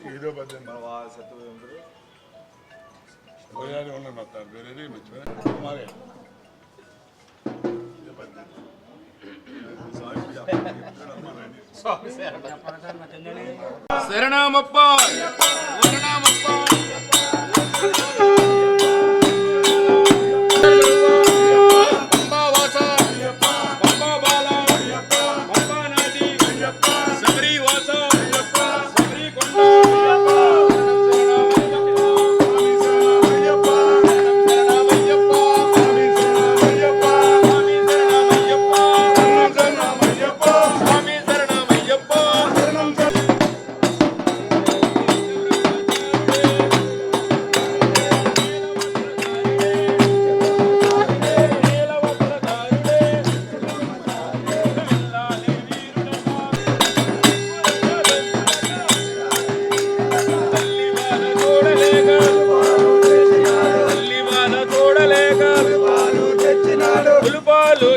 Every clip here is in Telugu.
ఏదో పద్ధతి ఉన్నాయి మొత్తం వేరే మర్చిపోయినా శరణమప్ప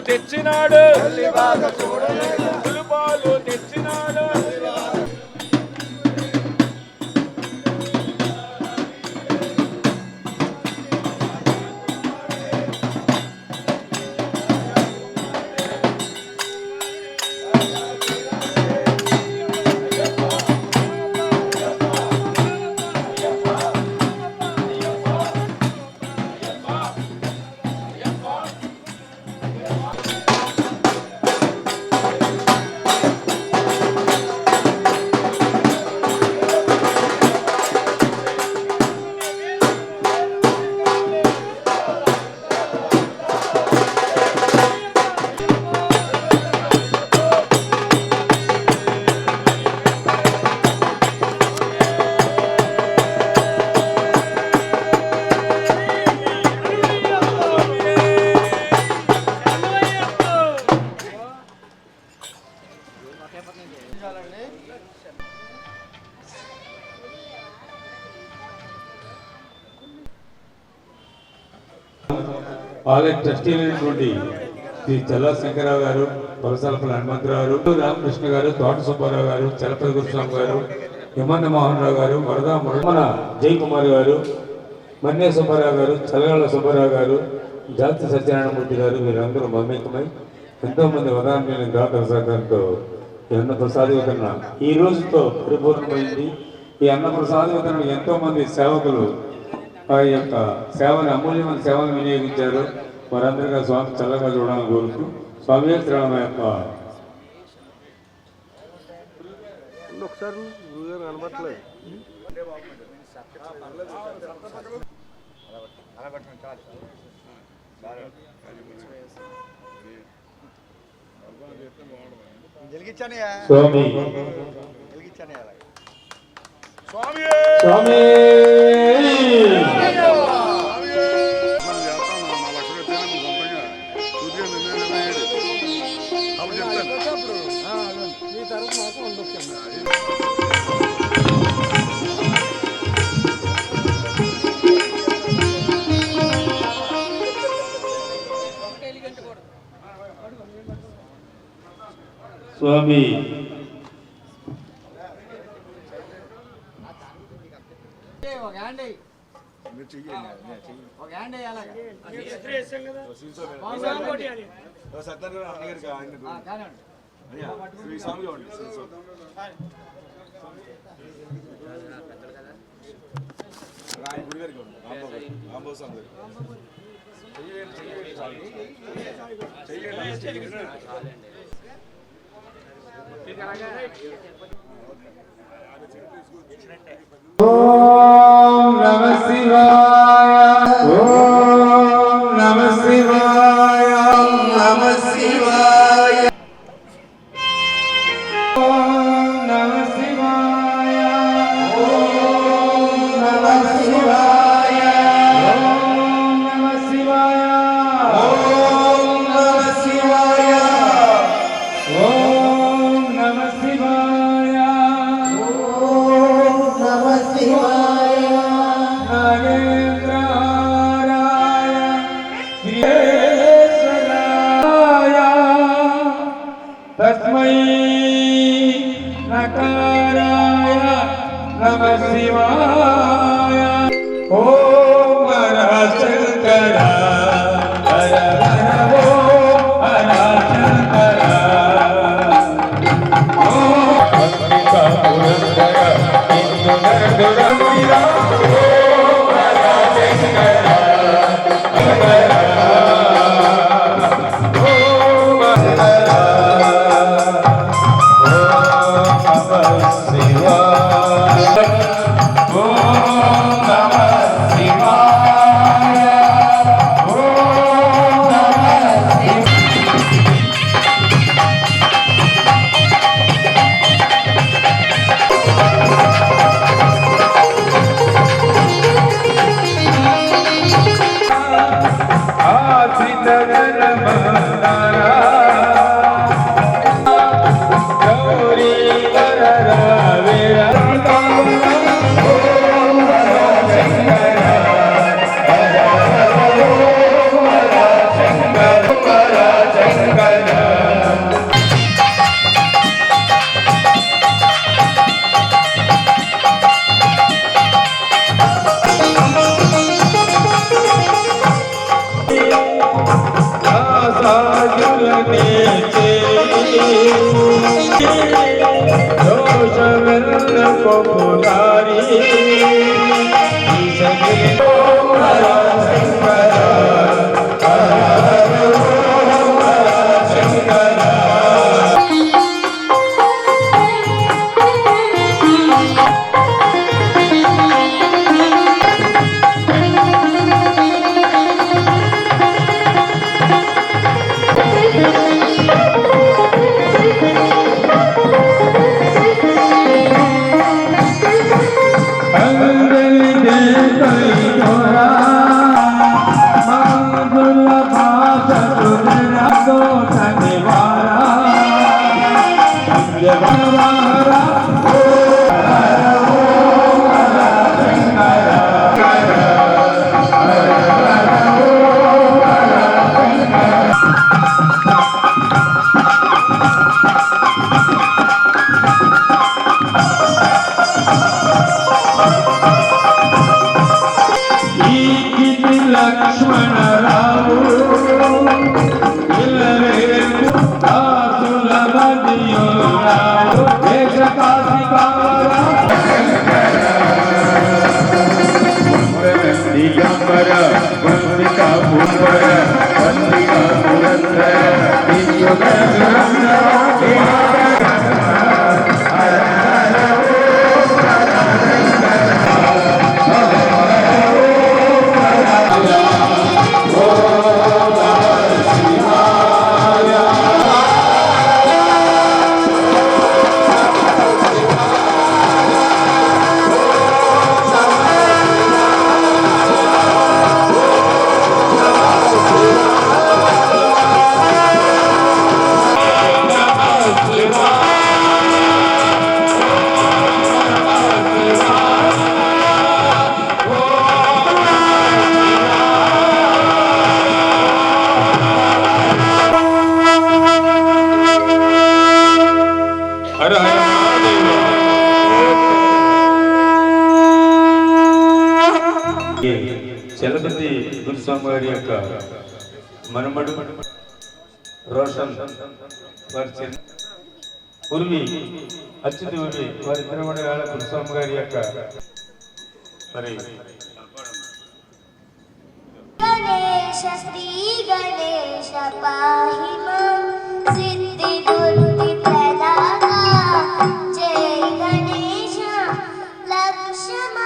తెచ్చినాడు పులుపాలు తెచ్చినాడు ఆలయ ట్రస్టీలైనటువంటి శ్రీ చల్లా శంకరరావు గారు, వరసలపల్లి హనుమంతరావు గారు, రామకృష్ణ గారు, తోట సుబ్బారావు గారు, చలపతి గురుస్వామి గారు, హిమన్న మోహన్ రావు గారు, వరదా మురళ జయకుమార్ గారు, మన్య సుబ్బారావు గారు, చలగాళ్ళ సుబ్బారావు గారు, జాతి సత్యనారాయణమూర్తి గారు, వీరందరూ మమేకమై ఎంతోమంది వదాన్యుల దాతల సహకారంతో ఈ అన్న ప్రసాద వితరణ ఈ రోజుతో పరిపూర్ణమైంది. ఈ అన్న ప్రసాద వితరణ ఎంతోమంది సేవకులు ఆ యొక్క సేవని అమూల్యమైన సేవను వినియోగించారు. వారందరిగా స్వామి చల్లగా చూడాలని కోరుతూ స్వామి శ్రీరామ యొక్క స్వామి స్వామి స్వామి ఓం నమః శివాయ ఓం నమః శివాయ ఓం నమః శివాయ ఓం నమః శివాయ ఓం నమః శివాయ ఓం నమః శివాయ ఓం నమః శివాయ ఓం నమః శివాయ ఓం నమః శివాయ నాగేంద్రాయ శ్రీయేశ్వరాయ तस्मै नकाराय नमः शिवाय। ओम हर शंकर हर हर ओम हर शंकर ओम अंबिका पुरंदर इंदु नरदुरंबिरा ओम हर शंकर हर చలపతి గురుస్వామి గారి యొక్క మనమడు రోషన్ వారి ఉర్వి అచ్యుతి ఉర్వి వారి తిరుమల గురుస్వామి గారి యొక్క మరి गणेश श्री गणेश पाहि मां सिद्धि बुद्धि प्रदाता जय गणेश लक्ष्मण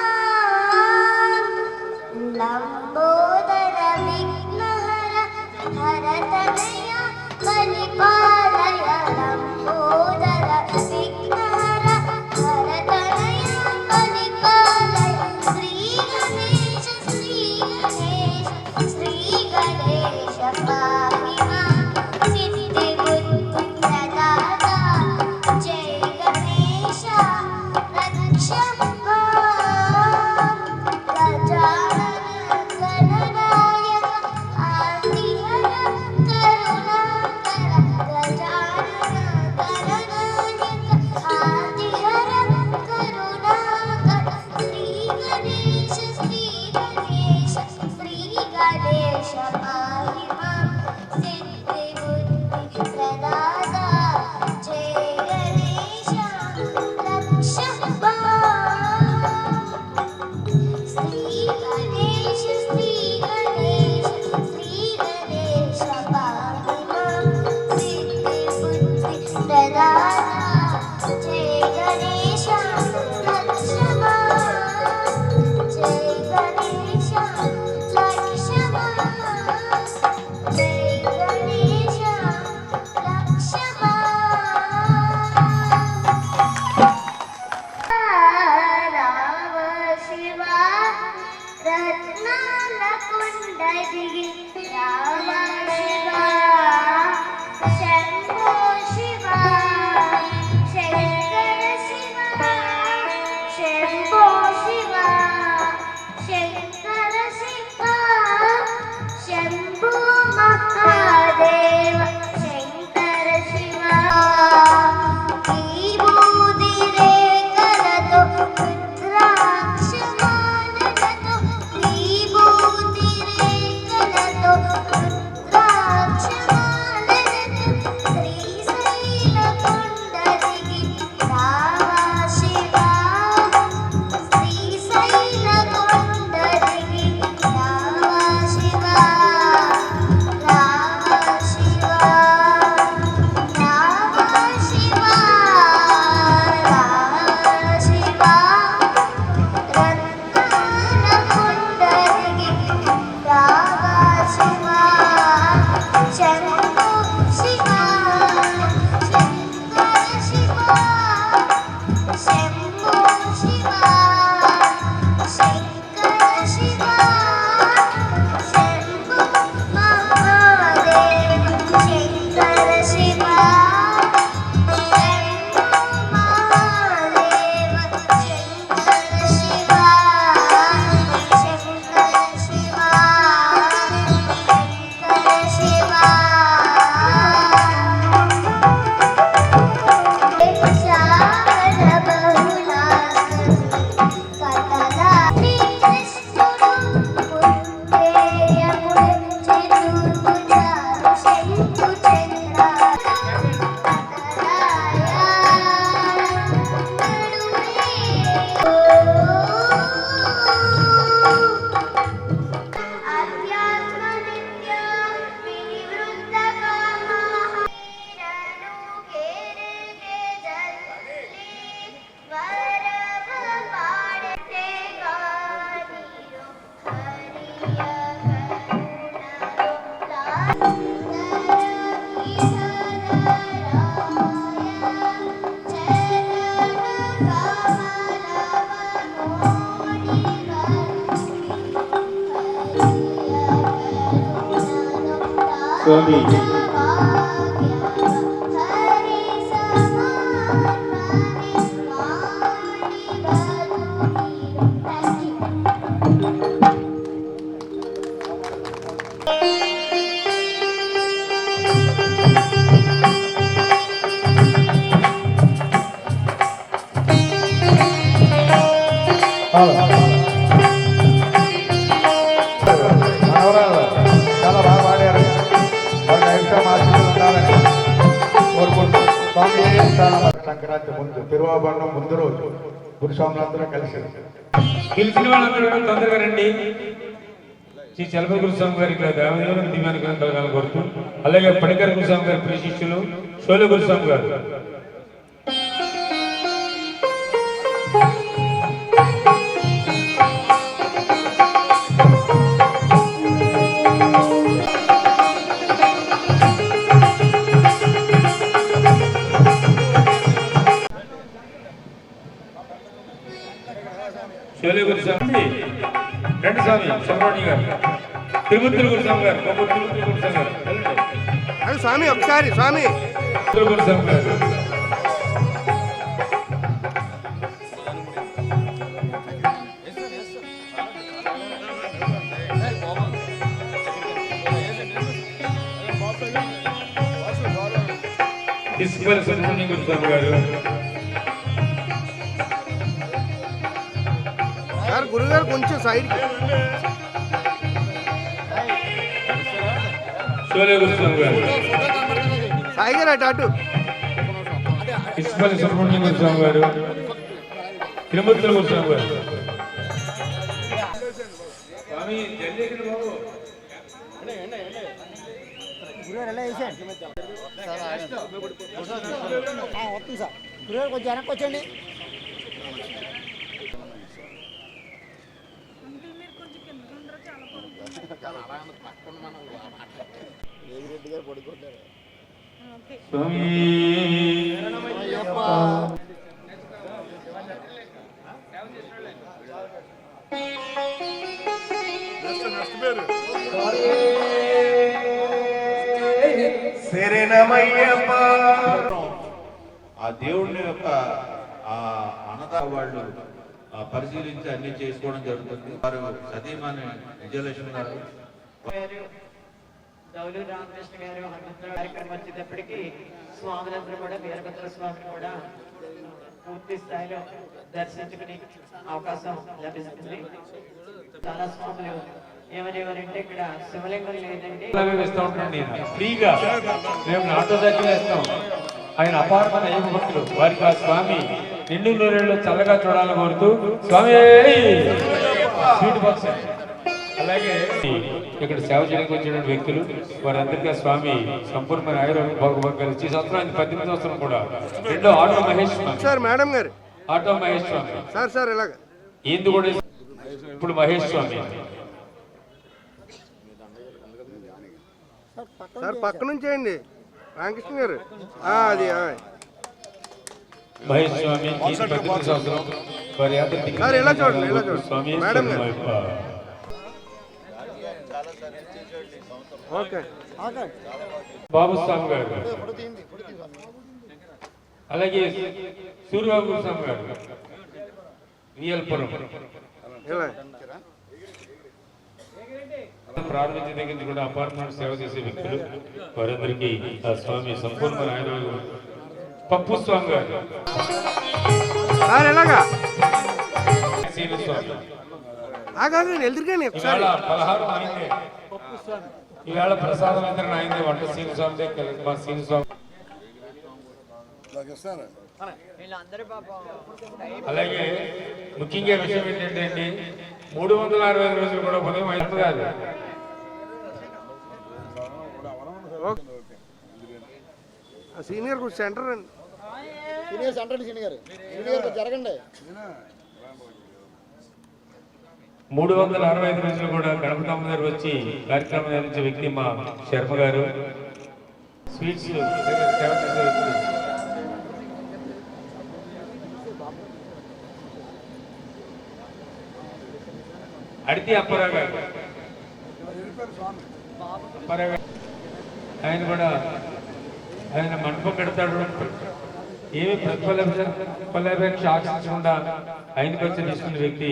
लंबोदर विघ्नहर हरतनया बलिपालय लंबोदर विघ्नहर हरतनया बलिपालय श्री गणेश श्री गणेश पाहि मां सिद्धि बुद्धि प्रदाता जय गणेश रक्ष गजानन गणनायक आदिहर करुणाकर जय गणेश लक्ष्मा राम शिवा रत्नाल कुंडलिनी राम शिवा शंभो शिवा शंकर शिवा शंभो शिवा शंकर शिवा शंभो महादेव शंकर शिवा विभूति रेखलतो रुद्राक्ष माललतो विभूति रेखलतो रुद्राक्ष माललतो श्रीशैल कुंडलिनी राम शिवा श्रीशैल कुंडलिनी राम शिवा राम शिवा राम शिवा राम शिवा रत्नाल कुंडलिनी राम शिवा शंभो शिवा शंकर शिवा शंभो शिवा शंकर शिवा शंभो महादेव शंकर शिवा शंभो महादेव शंकर शिवा शंकर शिवा शंकर शिवा श्रावण बहुलासुरी కృష్ణుడు పుట్టేయముడు చతుర్భుజాలు శంకు అధ్యాత్మ నిత్య వినివృత్త కామః కేరగే జల్లి వరవ పాడతే గానిరో హరియ స్వామి చాలా బాగా పాడారు. వాళ్ళ నిమిషం ఆశీస్సులు ఉండాలని కోరుకుంటున్నాం. స్వామి చాలా సంక్రాంతి ముందు తిరువాభరణం ముందు రోజు గురుస్వాములందరూ కలిసి పిలిచిన వాళ్ళందరూ కూడా తొందరగా రండి. శ్రీ చలపతి గురుస్వామి గారి దేవాలయంలో దివ్యానుగ్రహం కలగాలని కోరుతూ, అలాగే పడికర గురుస్వామి గారి ప్రియ శిష్యులు షోలే గురుస్వామి గారు షోలే గురుస్వామి రెండు స్వామి సుబ్రహ్మణ్య గారు తిరుమూర్తుల గురుస్వామి గారు తిరుమూర్తుల గురుస్వామి గారు స్వామి ఒకసారి స్వామి గురుస్వామి గారు ఇస్మాయిల్ సుబ్రహ్మణ్య గురుస్వామి గారు గురుగారు కొంచెం సైడ్ షోలే గురుస్వామి గారు సాయి గారు అటు ఇస్మాయిల్ సుబ్రహ్మణ్య గురుస్వామి గారు తిరుమూర్తుల గురుస్వామి గారు స్వామి జల్లేకిన బాబు గురుగారు ఎలా వేసాడు వస్తుంది సార్ గురుగారు కొంచెం వెనక్కి వచ్చండి. మీరు కొంచెం కింద చాలా స్వామి నెక్స్ట్ పేరు ఆ దేవుడిని యొక్క ఆ అన్నదా వాళ్ళు పరిశీలించి అన్ని చేసుకోవడం జరుగుతుంది. వారు సతీమణి విజయలక్ష్మి గారు, దౌలు రామకృష్ణ గారు హనుమంతుల కార్యక్రమం వచ్చేటప్పటికి స్వాములందరూ కూడా వీరభద్ర స్వామిని కూడా పూర్తి స్థాయిలో దర్శించుకునే అవకాశం లభిస్తుంది. చాలా స్వాములు ఏమనేవారంటే ఇక్కడ శివలింగం లేదండి, ఇస్తూ ఉంటాను నేను ఫ్రీగా. మేము ఆటో సైకిల్ వేస్తాం. ఆయన అపారమైన అయ్యప్ప భక్తులు. వారికి ఆ స్వామి నిండు నూరేళ్ళు చల్లగా చూడాలని కోరుతూ స్వామి స్వీట్ బాక్స్. అలాగే ఇక్కడ సేవ చేయడానికి వచ్చిన వ్యక్తులు వారందరికీ స్వామి సంపూర్ణమైన ఆయుర్వేద భోగభాగ్యాలు ఇచ్చి సంవత్సరం 18 సంవత్సరం కూడా. రెండో ఆటో మహేష్ సార్ మేడం గారు, ఆటో మహేష్ స్వామి సార్ ఇలాగ ఏంది కూడా ఇప్పుడు మహేష్ స్వామి సార్ పక్క నుంచి వేయండి రామకృష్ణ గారు. అది మహేష్ స్వామి 18 సంవత్సరం వారి యాత్ర సార్ ఇలా చూడండి, ఇలా చూడండి స్వామి మేడం గారు. ఓకే బాబు స్వామి గారు, అలాగే సూర్యబాబు స్వామి గారు విఎల్పురం ఇలా ప్రారంభించిన దగ్గర నుంచి కూడా అపార్ట్మెంట్ సేవ చేసే వ్యక్తులు వారందరికీ ఆ స్వామి సంపూర్ణమైన ఆయుర్వేదం. పప్పు స్వామి గారు, సార్ ఎలాగా సీను స్వామి ఆగాగండి ఎదురుగాని ఒకసారి. ఇవాళ పలహారం అయిందే, ఇవాళ ప్రసాదం వితరణ అయింది. వంట సీను స్వామి దగ్గర మా సీను స్వామి. అలాగే ముఖ్యంగా విషయం ఏంటంటే అండి 365 రోజులు కూడా ఉదయం 5 కాదు. సీనియర్ సెంటర్ అండి, సీనియర్ సెంటర్ సీనియర్ జరగండి. 365 రోజులు కూడా గణపతమ్మ గారు వచ్చి కార్యక్రమం నిర్వహించే వ్యక్తి మా శర్మ గారు. స్వీట్స్ సేవ చేసే వ్యక్తి అడితి అప్పారావు గారు. అప్పారావు గారు ఆయన కూడా ఆయన మండపం కడతాడు. ఏమి ప్రతిఫలాపేక్ష ఆశించకుండా ఆయనకు వచ్చి తీసుకున్న వ్యక్తి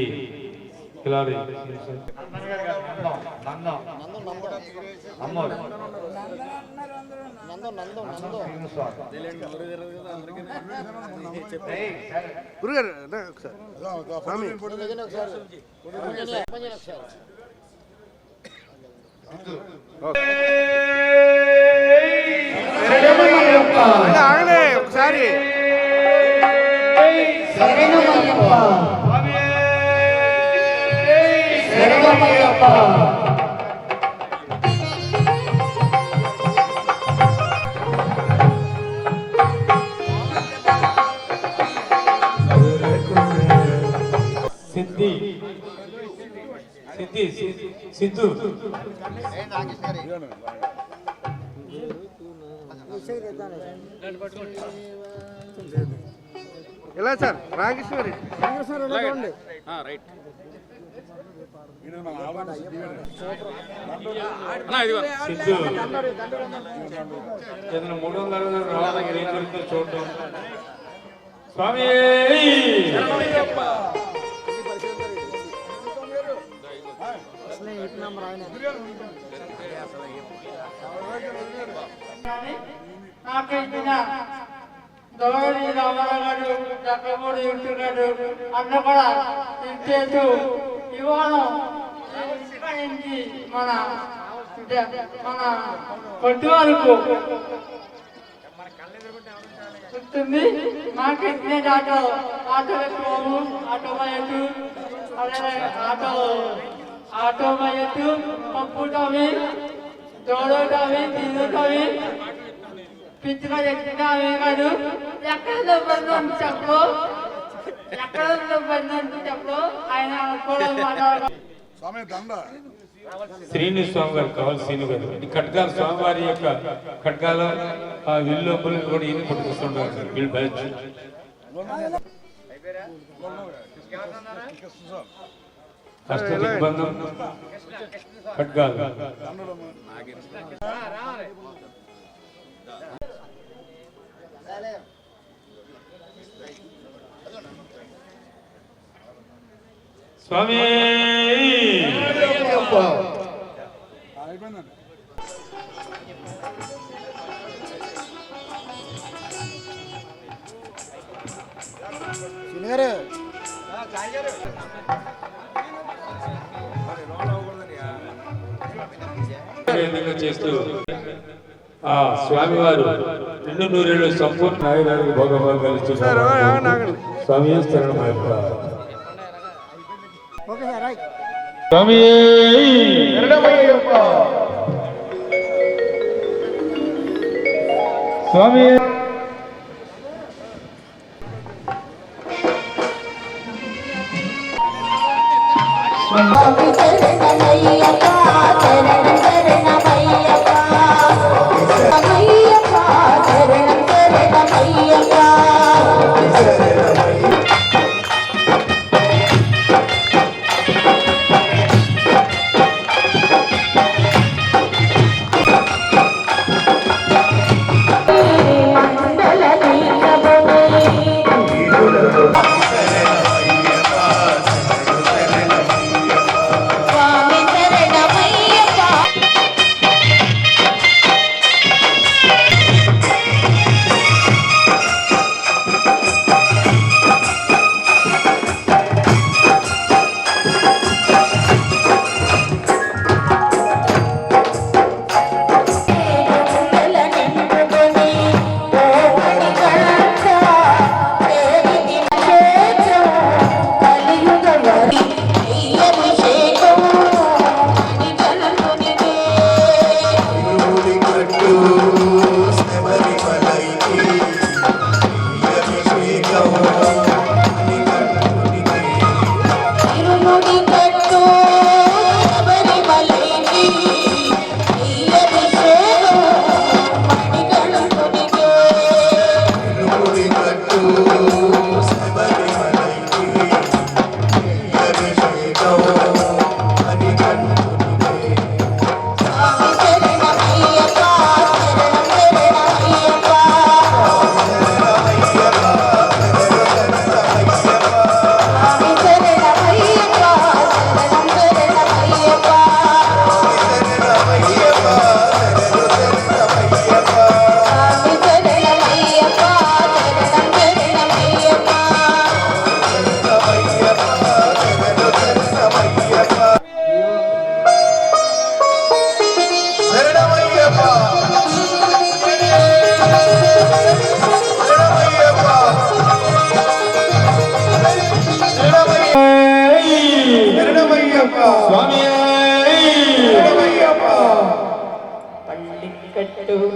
కిలారి. గురుగారు ఒకసారి స్వామి ఆగలే ఒకసారి. సిద్ధు ఎలా సార్ రామకృష్ణ గారు సిద్ధు ఏదైనా 360 చూడటం. స్వామి నాకు ఇచ్చిన గౌరీ రామారావు గారు, చక్రమూడి గారు అన్న కూడా ఇచ్చేస్తూ ఇవాళ నుంచి మన కొట్టు వరకు ఉంటుంది. మాకు ఇచ్చిన ఆటో ఎక్కువ ఆటో బయట అలాగే ఆటో బయట పప్పు టవి తోడు టవి తిను టవి పిచ్చిగా ఎక్కిన అవే కాదు. ఎక్కడ బంధు చెప్పు, ఎక్కడ బంధు చెప్పు. ఆయన కూడా మాట్లాడారు. స్వామి దండ శ్రీని స్వామి గారు కావాలి శ్రీను గారు ఈ ఖడ్గాల స్వామివారి యొక్క ఖడ్గాల ఆ విల్లోపులు కూడా ఈయన పట్టుకొస్తుంటారు వీళ్ళు బ్యాచ్ అష్ట దిగ్బంధం ఖడ్గాలు స్వామి శనిగారు చేస్తూ ఆ స్వామివారు 2 నూరేళ్ళు సంపూర్ణ నాయకుడికి భోగభాగాలు ఇచ్చారు స్వామి శరణమయ్యప్ప ఓకే సార్ రైట్ స్వామి స్వామి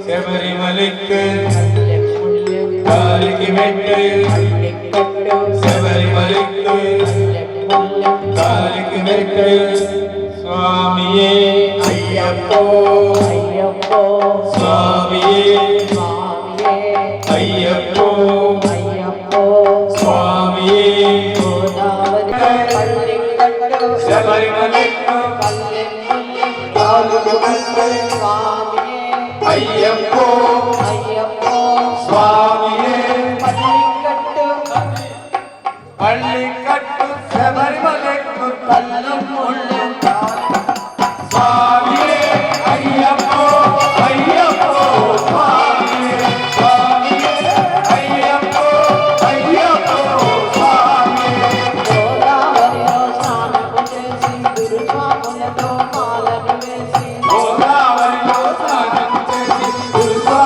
శబరిమలకి కాలికి మెట్టు శబరిమలకి కాలికి మెట్టు స్వామియే అయ్యప్పో అయ్యప్పో స్వామియే అయ్యప్పో అయ్యప్పో స్వామియే శబరిమలకి కాలికి మెట్టు అయ్యప్పో అయ్యప్పో స్వామియే పల్లికట్టు శబరిమలెక్కు కల్లం ముళ్ళు స్వామియే అయ్యప్పో అయ్యప్పో స్వామియే స్వామియే అయ్యప్పో అయ్యప్పో స్వామియే గోదావరిలో స్నానము చేసి గురుస్వాములతో మాలను వేసి గోదావరిలో స్నానము చేసి గురుస్వాములతో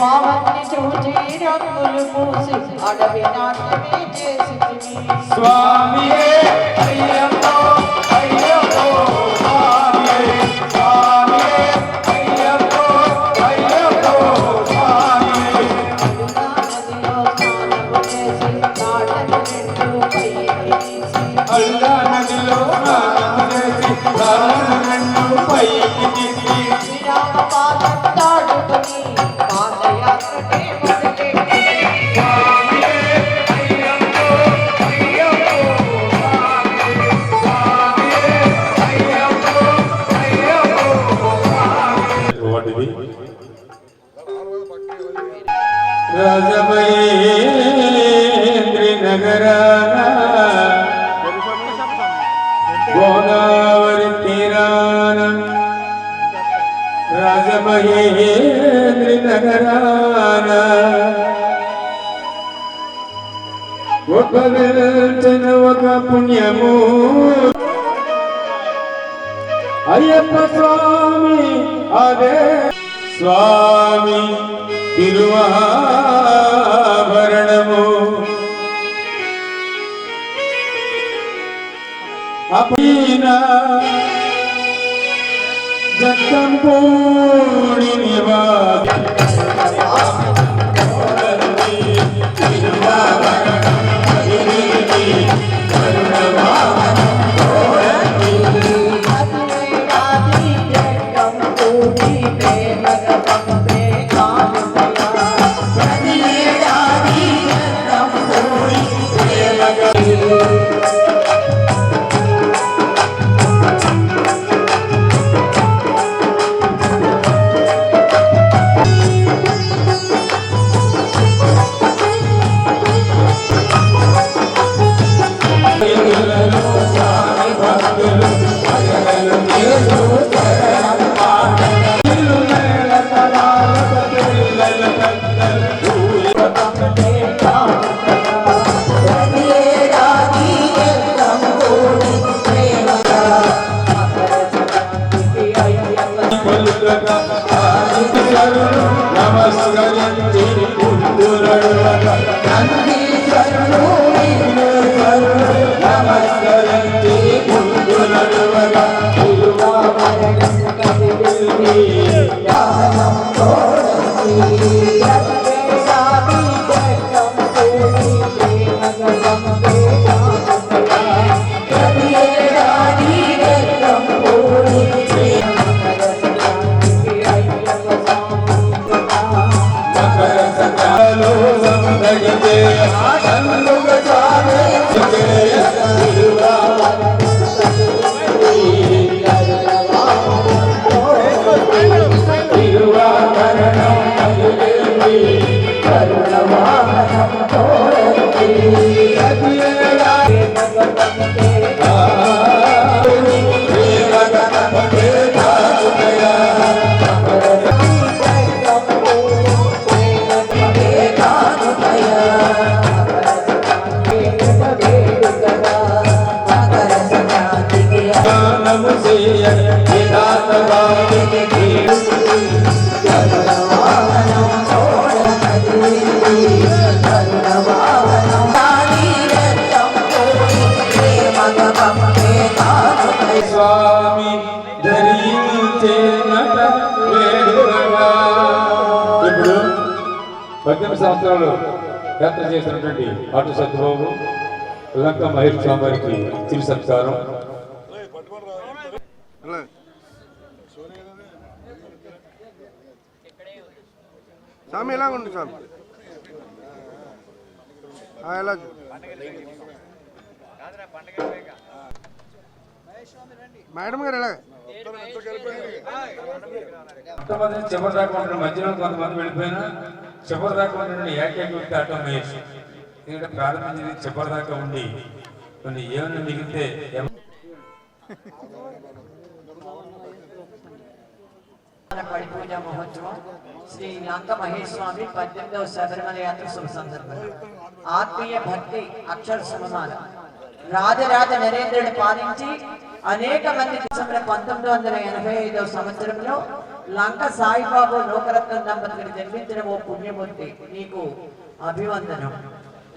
స్వామిని చూచి రంగులు పూసి అడవి నాట్యమే చేసి స్వామియే అయ్యప్పో అయ్యప్పో స్వామియే స్వామియే అయ్యప్పో అయ్యప్పో స్వామియే అల్లా నదిలో స్నానము చేసి తాళను రెండు పైకి తీసి శ్రీరామ పాదం దాటుకొని పాదయాత్రకే మొదలెట్టి స్వామియే అయ్యప్పో అయ్యప్పో స్వామియే అయ్యప్పో అయ్యప్పో స్వామియే రాజమహేంద్రి నగరాన గోదావరి తీరాన రాజమహేంద్రి నగరాన ఒక వెల్చిన ఒక పుణ్యము అయ్యప్ప స్వామి అదే స్వామి తిరువాభరణము అపీన జగంపూడి నివాసి నమస్కరించి నమస్కరించి స్వామి ధరించేనట వేడుకగా. ఇప్పుడు 18 సంవత్సరాలు యాత్ర చేసినటువంటి అటు సత్యబాబు లంక మహేష్ స్వామి వారికి చిరు సంస్కారం. స్వామి ఎలా ఉంది స్వామి ఎలా మేడం గారు ఎలాగ కొంతమంది చివరి దాకా ఉన్న మధ్యలో కొంతమంది వెళ్ళిపోయినా చివరి దాకా ఉన్న ఏకైక వ్యక్తి ఆటో మహేష్. ఎందుకంటే ప్రారంభించింది చివరి దాకా ఉండి కొన్ని ఏమైనా మిగిలితే పడి పూజ మహోత్సవం శ్రీ లంక మహేష్ స్వామి 18వ శబరిమల యాత్ర శుభ సందర్భంగా ఆత్మీయ భక్తి అక్షర సమాన రాజరాజ నరేంద్రుడు పాలించి అనేక మంది 1985వ సంవత్సరంలో లంక సాయిబాబు లోకరత్న దంపతులకు జన్మించిన ఓ పుణ్యమూర్తి, నీకు అభివందనం.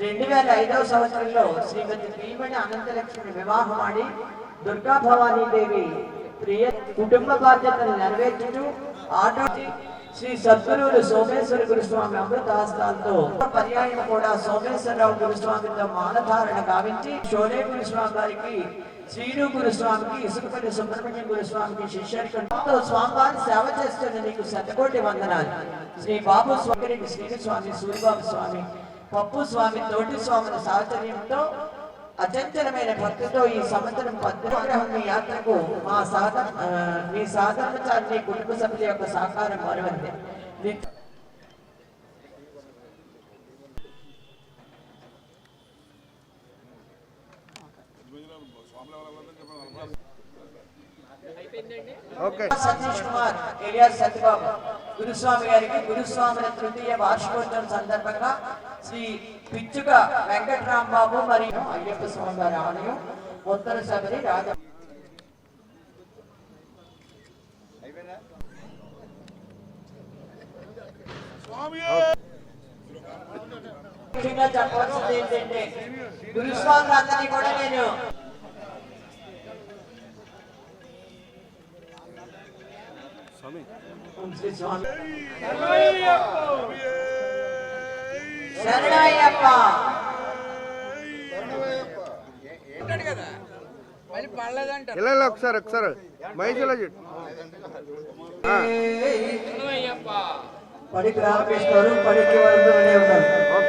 2005వ సంవత్సరంలో శ్రీమతి భీమణి అనంతలక్ష్మిని వివాహమాడి దుర్గా భవానీ దేవి ప్రియ కుటుంబ బాధ్యతలు నెరవేర్చుతూ ఆటో శ్రీ సద్గురువులు సోమేశ్వర గురుస్వామి అమృతాస్తాలతో పర్యాయం కూడా సోమేశ్వరరావు గురుస్వామితో మాలధారణ గావించి షోలే గురుస్వామి గారికి, శ్రీను గురుస్వామికి, ఇసుకపల్లి సుబ్రహ్మణ్యం గురుస్వామికి శిష్యరికంతో స్వామివారి సేవ చేస్తున్న నీకు శతకోటి వందనాలు. శ్రీ బాబు స్వామి, శ్రీను స్వామి, సూరిబాబు స్వామి, పప్పు స్వామి, తోటి స్వాముల సాహచర్యంతో అచంచలమైన భక్తితో ఈ సంవత్సరం 10 యాత్రకు మీ సాధనచారి కుటుంబ సభ్యుల యొక్క సహకారం మరవంది. సతీష్ కుమార్ ఎలియాస్ సత్యబాబు గురుస్వామి గారికి గురుస్వాముల తృతీయ వార్షికోత్సవం సందర్భంగా శ్రీ పిచ్చుక వెంకటరాంబాబు మరియు అయ్యప్ప స్వామి వారి ఆలయం ఉత్తర శబరి రాజ చెప్పవలసింది ఏంటంటే గురుస్వాములందరినీ కూడా నేను శరణయ్యప్ప ఒకసారి మైసూలో పడికి రామకృష్ణారు పడికి వరకు ఉన్నారు.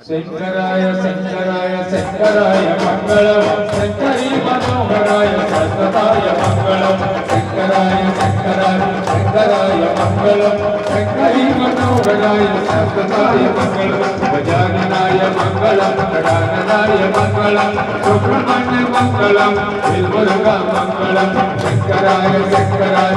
శంకరాయ శంకరాయ శంకరాయ మంగళం, శంకరీ మనోహరాయ శాశ్వతాయ మంగళం. శంకరాయ శంకరాయ శంకరాయ మంగళం, శంకరీ మనోహరాయ శాశ్వతాయ మంగళం. గజాననాయ మంగళం, గణాననాయ మంగళం, సుబ్రహ్మణ్య మంగళం, విల్మురుగా మంగళం. శంకరాయ శంకరాయ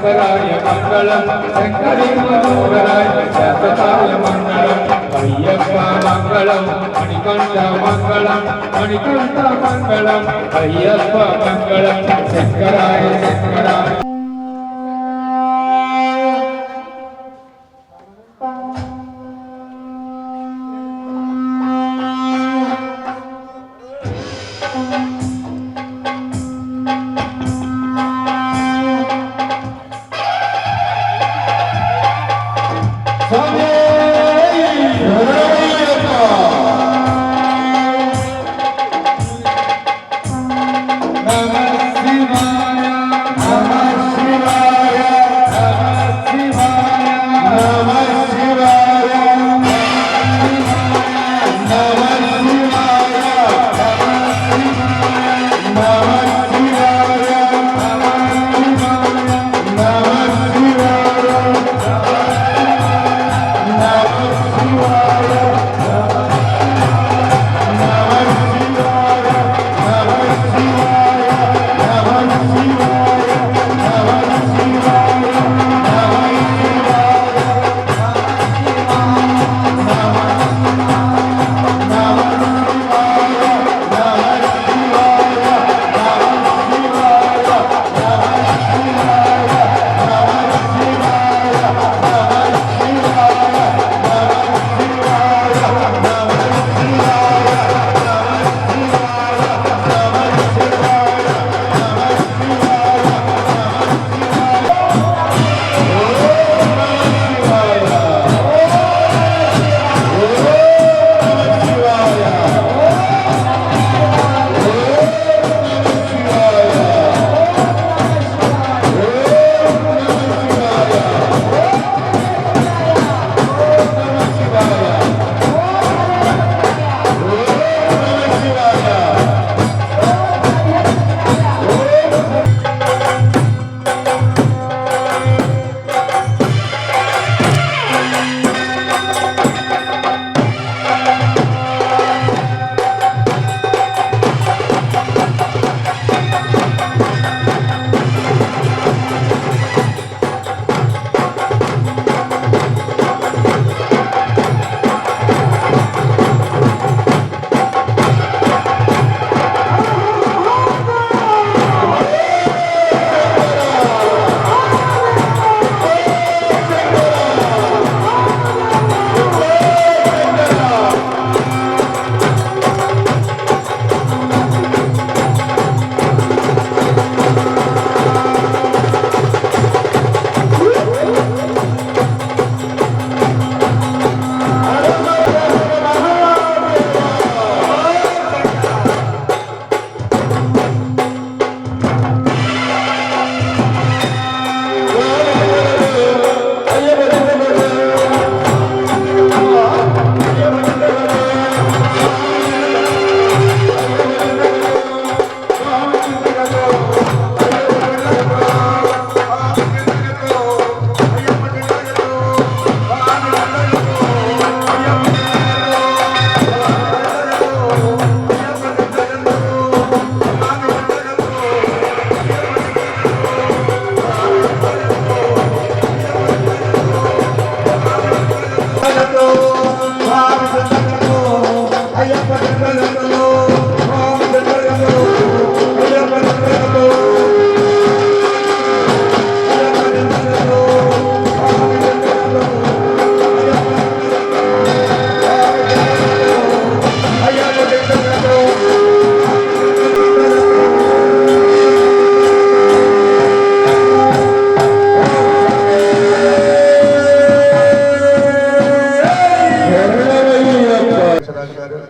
శంకరాయ మంగళం శంకరీ మనోహరాయ శాశ్వతాయ మంగళం అయ్యప్ప మంగళం మణికంఠ మంగళం మణికంఠ మంగళం అయ్యప్ప మంగళం శంకరాయ శంకరాయ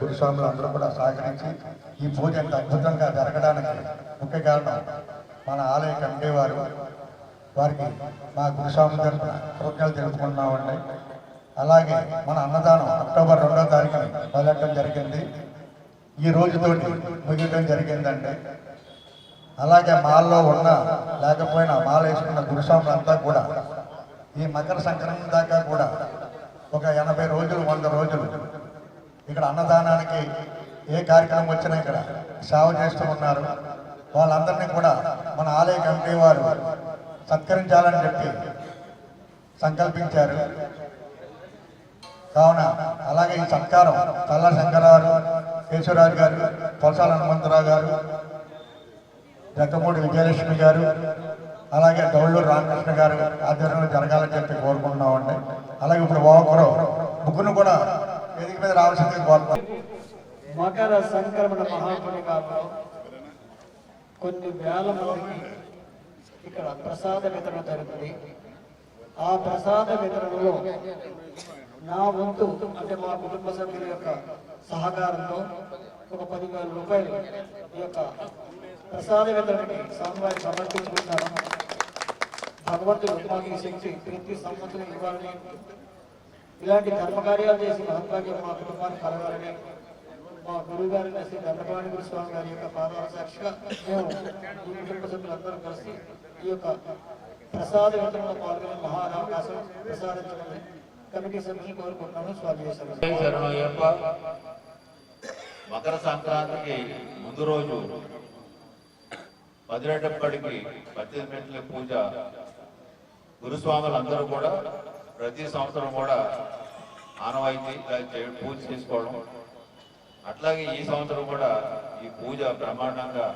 గురుస్వాములు అందరూ కూడా సహకరించి ఈ పూజ ఎంత అద్భుతంగా జరగడానికి ముఖ్య కారణం మన ఆలయ కమిటీ వారు. వారికి మా గురుస్వాముల తరఫున కృతజ్ఞతలు తెలుపుకుంటున్నామండి. అలాగే మన అన్నదానం అక్టోబర్ 2వ తారీఖున మొదలెట్టడం జరిగింది. ఈ రోజుతోటి ముగియడం జరిగిందండి. అలాగే మాల్లో ఉన్న లేకపోయినా మాల వేసుకున్న గురుస్వాములంతా కూడా ఈ మకర సంక్రాంతి దాకా కూడా ఒక 80 రోజులు 100 రోజులు ఇక్కడ అన్నదానానికి ఏ కార్యక్రమం వచ్చినా ఇక్కడ సేవ చేస్తూ ఉన్నారు. వాళ్ళందరినీ కూడా మన ఆలయ కమిటీ వారు సత్కరించాలని చెప్పి సంకల్పించారు. కావున అలాగే ఈ సత్కారం చల్లా శంకరరావు, కేశవరాజు గారు, పొలసాల హనుమంతరావు గారు, జక్కమూడి విజయలక్ష్మి గారు, అలాగే డౌళ్ళూరు రామకృష్ణ గారు ఆధ్వర్యంలో జరగాలని చెప్పి కోరుకుంటున్నామండి. అలాగే ఇప్పుడు ఒకరు ముగ్గురు కూడా వేదిక మీద రావాల్సింది కోరుకుంటున్నాం. మకర సంక్రమణ మహాపుణ్యకాలంలో కొన్ని వేల మందికి ఇక్కడ ప్రసాద వితరణ జరుగుతుంది. ఆ ప్రసాద వితరణలో నా వంతు అంటే మా కుటుంబ సభ్యుల యొక్క సహకారంతో ఒక 10,000 రూపాయలు ఈ యొక్క ప్రసాద వితరణకి స్వామివారికి సమర్పించుకుంటాను. భగవంతుడు మాకు ఈ శక్తి ప్రతి సంవత్సరం ఇవ్వాలని, ఇలాంటి ధర్మకార్యాలు చేసి మహత్వాగ్యం మా కుటుంబానికి కలగాలని మా గురువు గారి శ్రీ దండపాణి గురు స్వామి గారి యొక్క పాదాల సాక్షిగా మేము ఈ కుటుంబ సభ్యులందరూ కలిసి ఈ యొక్క ప్రసాద వితరణలో పాల్గొనే మహారావకాశం ప్రసాదించమని కమిటీ సభ్యులు కోరుకుంటున్నాను. స్వామి శరణయ్యప్ప. మకర సంక్రాంతికి ముందు రోజు 10 మెట్ల పూజ గురుస్వాములందరూ కూడా ప్రతి సంవత్సరం కూడా ఆనవాయితీ పూజ చేసుకోవడం. అట్లాగే ఈ సంవత్సరం కూడా ఈ పూజ బ్రహ్మాండంగా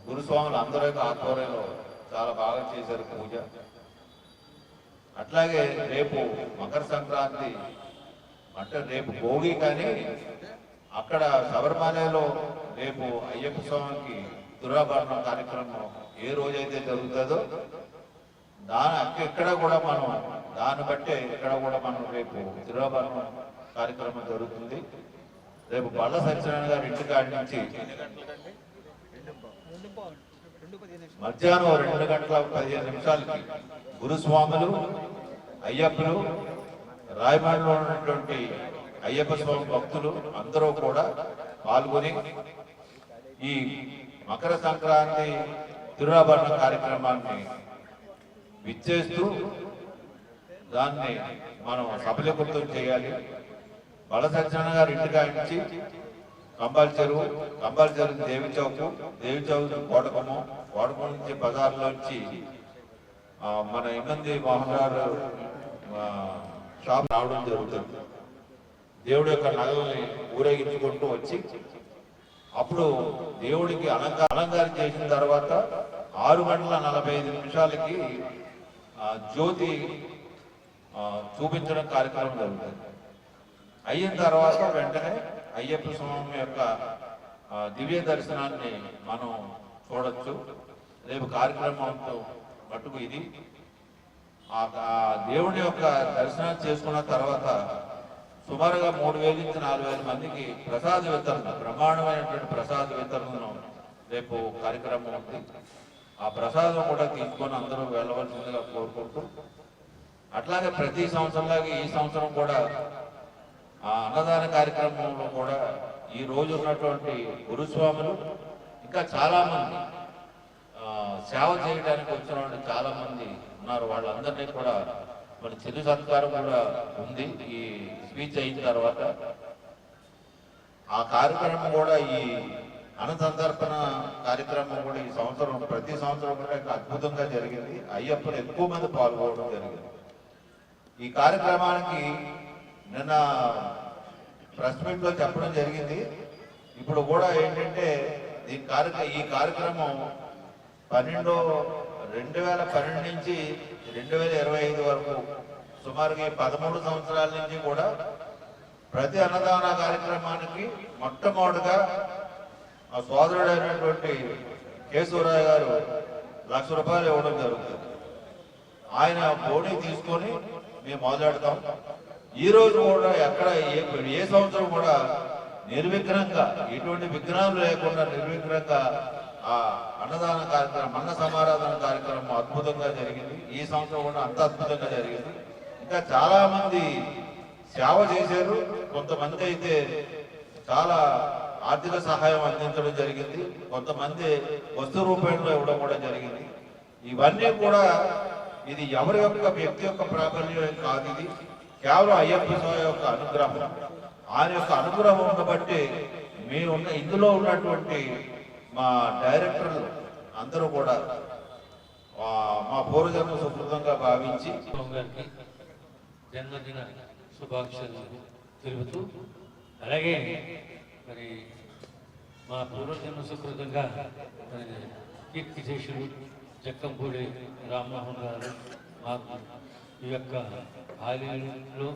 గురుస్వాములు అందరూ యొక్క ఆధ్వర్యంలో చాలా బాగా చేశారు పూజ. అట్లాగే రేపు మకర సంక్రాంతి అంటే రేపు భోగి, కానీ అక్కడ శబరిమలలో రేపు అయ్యప్ప స్వామికి దురాభరణం కార్యక్రమం ఏ రోజైతే జరుగుతుందో ఇక్కడ కూడా మనం దాన్ని బట్టే ఇక్కడ కూడా మనం రేపు దురాభరణం కార్యక్రమం జరుగుతుంది. రేపు బళ్ళ సత్యనారాయణ గారి ఇంటికాడి నుంచి మధ్యాహ్నం 2:15 గురుస్వాములు, అయ్యప్పలు, రాయమండ్రిలో ఉన్నటువంటి అయ్యప్ప స్వామి భక్తులు అందరూ కూడా పాల్గొని ఈ మకర సంక్రాంతి తిరునాభరణ కార్యక్రమాన్ని విచ్చేస్తూ దాన్ని మనం సఫలీకృతం చేయాలి. బళ్ళ సత్యనారాయణ గారి ఇంటికాంచి కంబాల్ చెరువు దేవి చౌక్ కోటకము నుంచి బజార్లోంచి మన ఇబ్బంది మోహన్ గారు షాప్ రావడం జరుగుతుంది. దేవుడి యొక్క నగలని ఊరేగించుకుంటూ వచ్చి అప్పుడు దేవుడికి అలంకారం చేసిన తర్వాత 6:45 జ్యోతి చూపించడం కార్యక్రమం జరుగుతుంది. అయిన తర్వాత వెంటనే అయ్యప్ప స్వామి యొక్క దివ్య దర్శనాన్ని మనం చూడొచ్చు. రేపు కార్యక్రమంతో మట్టుకు ఇది ఆ దేవుని యొక్క దర్శనం చేసుకున్న తర్వాత సుమారుగా 3,000 నుంచి 4,000 మందికి ప్రసాద వితరణ, బ్రహ్మాండమైనటువంటి ప్రసాద వితరణను రేపు కార్యక్రమం ఉంది. ఆ ప్రసాదం కూడా తీసుకొని అందరూ వెళ్ళవలసిందిగా కోరుకుంటూ, అట్లాగే ప్రతి సంవత్సరంలాగే ఈ సంవత్సరం కూడా ఆ అన్నదాన కార్యక్రమంలో కూడా ఈ రోజు ఉన్నటువంటి గురుస్వాములు ఇంకా చాలా మంది సేవ చేయడానికి వచ్చిన వాళ్ళు చాలా మంది ఉన్నారు. వాళ్ళందరినీ కూడా మన చిరు సత్కారం కూడా ఉంది. ఈ స్పీచ్ అయిన తర్వాత ఆ కార్యక్రమం కూడా ఈ అన్నసంతర్పణ కార్యక్రమం కూడా ఈ సంవత్సరం ప్రతి సంవత్సరం కూడా అద్భుతంగా జరిగింది. అయ్యప్పలు ఎక్కువ మంది పాల్గొనడం జరిగింది. ఈ కార్యక్రమానికి నిన్న ప్రెస్ మీట్ లో చెప్పడం జరిగింది. ఇప్పుడు కూడా ఏంటంటే ఈ కార్యక్రమం 2012 నుంచి 2025 వరకు సుమారుగా 13 సంవత్సరాల నుంచి కూడా ప్రతి అన్నదాన కార్యక్రమానికి మొట్టమొదటిగా ఆ సోదరుడైనటువంటి కేశవరావు గారు ₹1,00,000 ఇవ్వడం జరుగుతుంది. ఆయన బోణి తీసుకొని మేము మొదలెడతాం. ఈ రోజు కూడా ఎక్కడ ఏ సంవత్సరం కూడా నిర్విఘ్నంగా ఎటువంటి విఘ్నాలు లేకుండా నిర్విఘ్నంగా ఆ అన్నదాన కార్యక్రమం, అన్న సమారాధన కార్యక్రమం అద్భుతంగా జరిగింది. ఈ సంవత్సరం కూడా అంత అద్భుతంగా జరిగింది. ఇంకా చాలా మంది సేవ చేశారు. కొంతమంది అయితే చాలా ఆర్థిక సహాయం అందించడం జరిగింది. కొంతమంది వస్తు రూపంలో ఇవ్వడం కూడా జరిగింది. ఇవన్నీ కూడా ఇది ఎవరి యొక్క వ్యక్తి యొక్క ప్రాబల్యం కాదు. ఇది కేవలం అయ్యప్ప స్వామి యొక్క అనుగ్రహం. ఆయన యొక్క అనుగ్రహం ఉండబట్టి ఇందులో ఉన్నటువంటి మా డైరెక్టర్లు అందరూ కూడా పూర్వజన్మ సుకృతంగా భావించి గారికి జన్మదిన శుభాకాంక్షలు తెలుపుతూ, అలాగే మరి మా పూర్వజన్మ సుకృతంగా మరి కీర్తిశేషులు జక్కంపూడి రామ్మోహన్ గారు మాకు ఈ యొక్క ఆలయంలో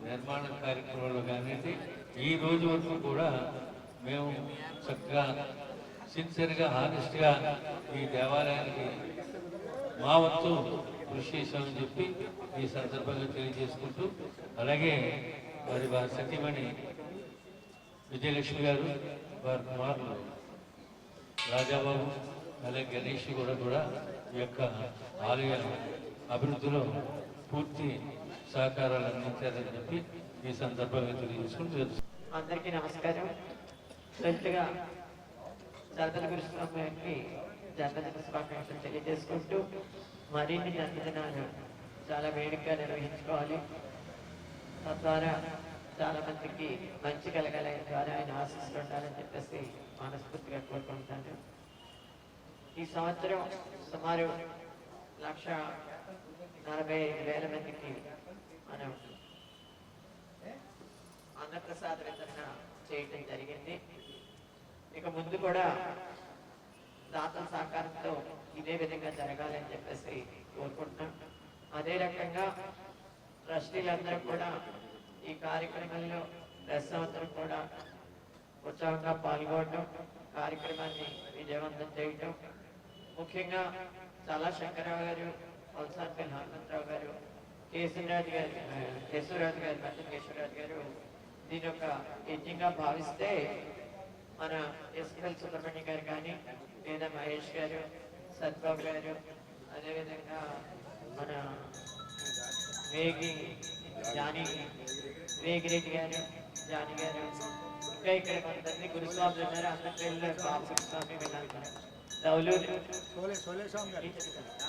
నిర్మాణ కార్యక్రమాలు కానివ్వండి, ఈ రోజు వరకు కూడా మేము చక్కగా సిన్సియర్గా హానెస్ట్గా ఈ దేవాలయానికి మా వంతు కృషి చేశామని చెప్పి ఈ సందర్భంగా తెలియజేసుకుంటూ, అలాగే మరి వారి సతీమణి విజయలక్ష్మి గారు, వారి కుమారులు రాజాబాబు, అలాగే గణేష్ కూడా ఈ యొక్క ఆలయ అభివృద్ధిలో పూర్తి సహకారాలు అందించారని చెప్పి ఈ సందర్భంగా తెలియజేసుకుంటూ అందరికీ నమస్కారం. మొదటిగా జగన్ గురుస్వామి గారికి జన్మదిన శుభాకాంక్షలు తెలియజేసుకుంటూ, మరిన్ని జన్మదినాలు చాలా వేడుకగా నిర్వహించుకోవాలి, తద్వారా చాలా మందికి మంచి కలగాలి ద్వారా ఆయన ఆశీస్సులు ఉండాలని చెప్పేసి మనస్ఫూర్తిగా కోరుకుంటాను. ఈ సంవత్సరం సుమారు 1,45,000 మందికి మనం అన్నప్రసాద వితరణ చేయడం జరిగింది. ఇక ముందు కూడా దాతల సహకారంతో ఇదే విధంగా జరగాలని చెప్పేసి కోరుకుంటున్నాం. అదే రకంగా ట్రస్టీలందరూ కూడా ఈ కార్యక్రమంలో ప్రతి సంవత్సరం కూడా ఉత్సాహంగా పాల్గొనడం, కార్యక్రమాన్ని విజయవంతం చేయటం, ముఖ్యంగా చాలా శంకరరావు గారు, వలసానపల్లి హనుమంతరావు గారు, కేశవరాజు గారు, మధ్య కేశవరాజు గారు దీని ఒక యజ్ఞంగా భావిస్తే మన ఎస్ఎల్ సుబ్రహ్మణ్యం గారు కానీ, లేదా మహేష్ గారు, సత్బాబు గారు, అదేవిధంగా మన వేగిరెడ్డి గారు, జానీ గారు, ఇంకా ఇక్కడ కొంతమంది గురుస్వాములు ఉన్నారు. అందరి పేర్లు బాబు గురుస్వామి, వీళ్ళందరూ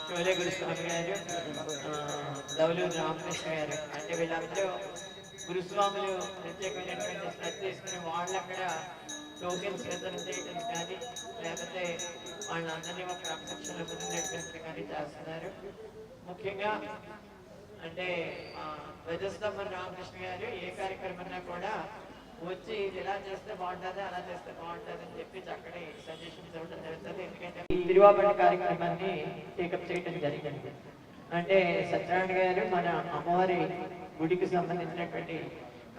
షోలే గురుస్వామి గారు, దౌలూరు రామకృష్ణ గారు, అంటే వీళ్ళందరూ గురుస్వాములు ప్రత్యేకమైనటువంటి శ్రద్ధ తీసుకుని వాళ్ళు అక్కడ టోకెన్స్ వితరణ చేయడం కానీ, లేకపోతే వాళ్ళందరినీ ఒక క్రమశిక్షణలో ముందుకు కానీ చేస్తున్నారు. ముఖ్యంగా అంటే ధ్వజస్తంభం రామకృష్ణ గారు ఏ కార్యక్రమన్నా కూడా వచ్చి ఇలా చేస్తే బాగుంటుంది, అలా చేస్తే బాగుంటుంది అని చెప్పి చక్కటి సజెషన్స్ ఇవ్వడం జరుగుతుంది. ఎందుకంటే ఈ తిరువాపల్లి కార్యక్రమాన్ని టేకప్ చేయడం జరిగింది. అంటే సత్యనారాయణ గారు మన అమ్మవారి గుడికి సంబంధించినటువంటి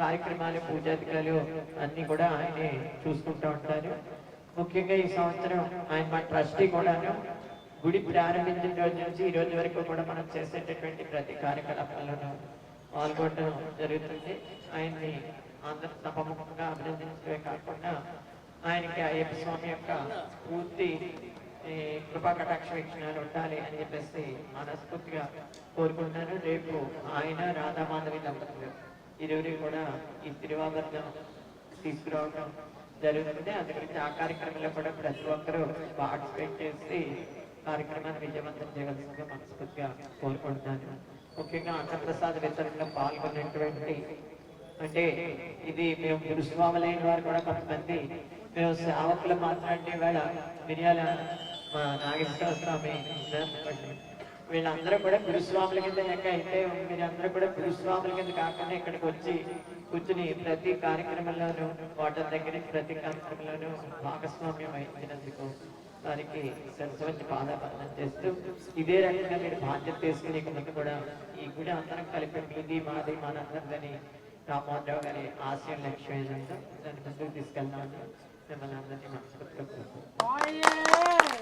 కార్యక్రమాలు, పూజాధికారులు అన్ని కూడా ఆయనే చూసుకుంటూ ఉంటారు. ముఖ్యంగా ఈ సంవత్సరం ఆయన మా ట్రస్టీ కూడాను గుడి ప్రారంభించిన రోజు నుంచి ఈ రోజు వరకు కూడా మనం చేసేటటువంటి ప్రతి కార్యకలాపాలను పాల్గొనడం జరుగుతుంది. ఆయన్ని అందరూ సభముఖంగా అభినందించడమే కాకుండా ఆయనకి అయ్యప్ప స్వామి యొక్క పూర్తి కృపా కటాక్ష వీక్షణాలు ఉండాలి అని చెప్పేసి మనస్ఫూర్తిగా కోరుకుంటున్నాను. రేపు ఆయన రాధామాధవి దంపతులు ఇరువురు కూడా ఈ తిరువాభరణం తీసుకురావడం జరుగుతుంది. అందుకని ఆ కార్యక్రమంలో కూడా ప్రతి ఒక్కరూ పార్టిసిపేట్ చేసి కార్యక్రమాన్ని విజయవంతం చేయవలసిందిగా మనస్ఫూర్తిగా కోరుకుంటున్నాను. ముఖ్యంగా అన్నప్రసాద వితరణలో పాల్గొన్నటువంటి, అంటే ఇది మేము గురుస్వాములైన వారు కూడా కొంతమంది మేము సేవకులు మాట్లాడే వేళ మిర్యాల నాగేశ్వర స్వామి వీళ్ళందరూ కూడా గురుస్వాముల కింద లెక్క అయితే మీరందరూ కూడా గురుస్వాముల కింద కాకుండా ఇక్కడికి వచ్చి కూర్చుని ప్రతి కార్యక్రమంలోనూ వాటర్ దగ్గర ప్రతి కార్యక్రమంలోనూ భాగస్వామ్యం వహించినందుకు వారికి సరస్వతి పాదాపనం చేస్తూ ఇదే రకంగా మీరు బాధ్యత తీసుకుని ముందు కూడా ఈ గుడి అందరం కలిపి మీది మాది మనందరిదని రామ్మోహన్ రావు గారి ఆశయం లక్ష్యం దాన్ని ముందుకు తీసుకెళ్దామని మిమ్మల్ని అందరినీ మనస్ఫూర్తిగా